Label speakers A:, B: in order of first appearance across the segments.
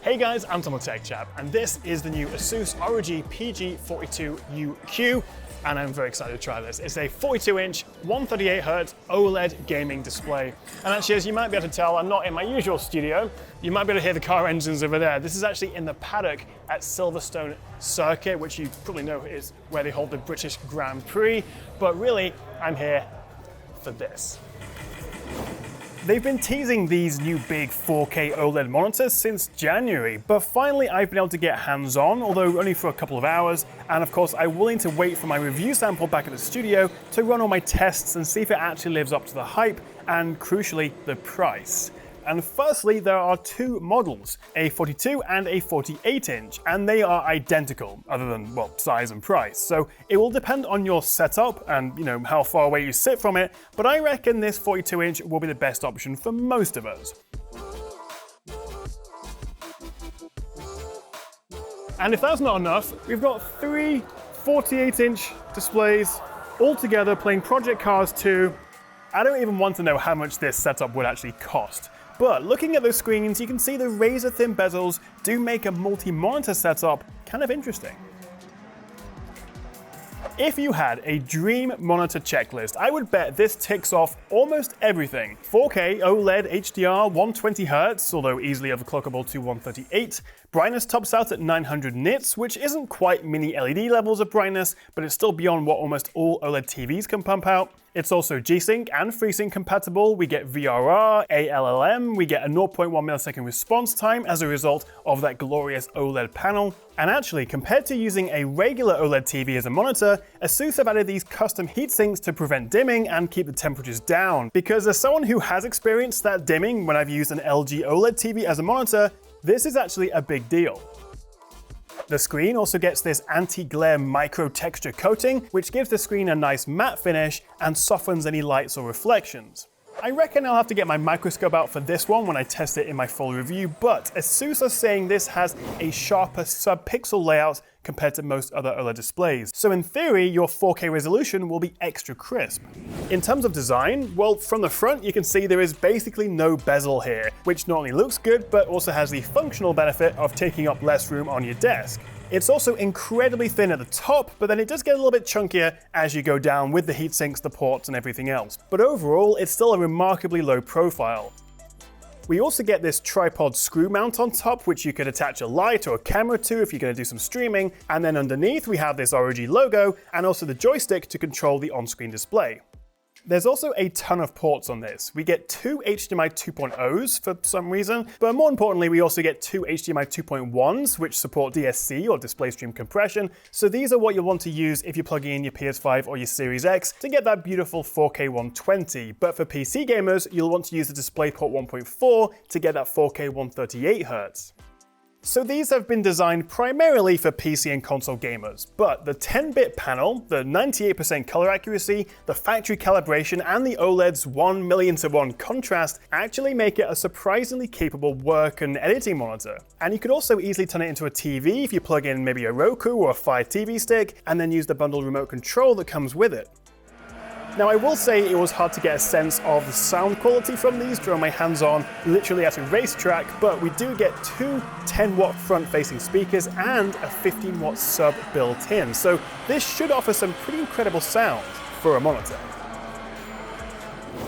A: Hey guys, I'm Untitled Chapter, and this is the new Asus ROG PG42UQ, and I'm very excited to try this. It's a 42-inch, 138Hz OLED gaming display. And actually, as you might be able to tell, I'm not in my usual studio. You might be able to hear the car engines over there. This is actually in the paddock at Silverstone Circuit, which you probably know is where they hold the British Grand Prix. But really, I'm here for this. They've been teasing these new big 4K OLED monitors since January, but finally I've been able to get hands-on, although only for a couple of hours, and of course I'm willing to wait for my review sample back at the studio to run all my tests and see if it actually lives up to the hype, and crucially, the price. And firstly, there are two models, a 42 and a 48-inch, and they are identical, other than, well, size and price. So it will depend on your setup and, how far away you sit from it, but I reckon this 42-inch will be the best option for most of us. And if that's not enough, we've got three 48-inch displays all together playing Project Cars 2. I don't even want to know how much this setup would actually cost. But looking at those screens, you can see the razor-thin bezels do make a multi-monitor setup kind of interesting. If you had a dream monitor checklist, I would bet this ticks off almost everything. 4K, OLED, HDR, 120Hz, although easily overclockable to 138. Brightness tops out at 900 nits, which isn't quite mini LED levels of brightness, but it's still beyond what almost all OLED TVs can pump out. It's also G-Sync and FreeSync compatible. We get VRR, ALLM, we get a 0.1 millisecond response time as a result of that glorious OLED panel. And actually, compared to using a regular OLED TV as a monitor, Asus have added these custom heat sinks to prevent dimming and keep the temperatures down. Because as someone who has experienced that dimming when I've used an LG OLED TV as a monitor, this is actually a big deal. The screen also gets this anti-glare micro texture coating, which gives the screen a nice matte finish and softens any lights or reflections. I reckon I'll have to get my microscope out for this one when I test it in my full review, but Asus are saying this has a sharper sub-pixel layout compared to most other OLED displays. So in theory, your 4K resolution will be extra crisp. In terms of design, well, from the front you can see there is basically no bezel here, which not only looks good, but also has the functional benefit of taking up less room on your desk. It's also incredibly thin at the top, but then it does get a little bit chunkier as you go down with the heat sinks, the ports, and everything else. But overall, it's still a remarkably low profile. We also get this tripod screw mount on top, which you could attach a light or a camera to if you're going to do some streaming, and then underneath we have this ROG logo and also the joystick to control the on-screen display. There's also a ton of ports on this. We get two HDMI 2.0s for some reason, but more importantly, we also get two HDMI 2.1s, which support DSC or display stream compression. So these are what you'll want to use if you're plugging in your PS5 or your Series X to get that beautiful 4K 120. But for PC gamers, you'll want to use the DisplayPort 1.4 to get that 4K 138Hz. So these have been designed primarily for PC and console gamers, but the 10-bit panel, the 98% color accuracy, the factory calibration, and the OLED's 1,000,000:1 contrast actually make it a surprisingly capable work and editing monitor. And you could also easily turn it into a TV if you plug in maybe a Roku or a Fire TV stick, and then use the bundled remote control that comes with it. Now I will say it was hard to get a sense of the sound quality from these during my hands-on, literally at a racetrack, but we do get two 10-watt front-facing speakers and a 15-watt sub built in, so this should offer some pretty incredible sound for a monitor.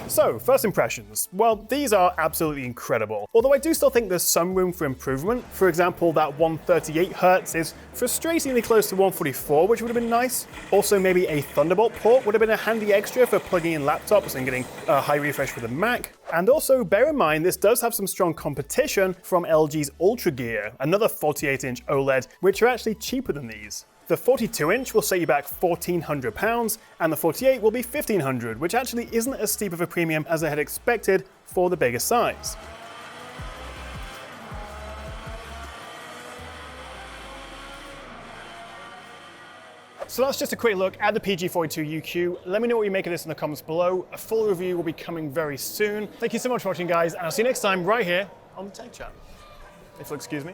A: So, first impressions. Well, these are absolutely incredible, although I do still think there's some room for improvement. For example, that 138Hz is frustratingly close to 144, which would have been nice. Also, maybe a Thunderbolt port would have been a handy extra for plugging in laptops and getting a high refresh with a Mac. And also, bear in mind, this does have some strong competition from LG's Ultra Gear, another 48-inch OLED, which are actually cheaper than these. The 42-inch will set you back £1,400, and the 48 will be £1,500, which actually isn't as steep of a premium as I had expected for the bigger size. So that's just a quick look at the PG42UQ. Let me know what you make of this in the comments below. A full review will be coming very soon. Thank you so much for watching, guys, and I'll see you next time right here on the Tech Chat, if you'll excuse me.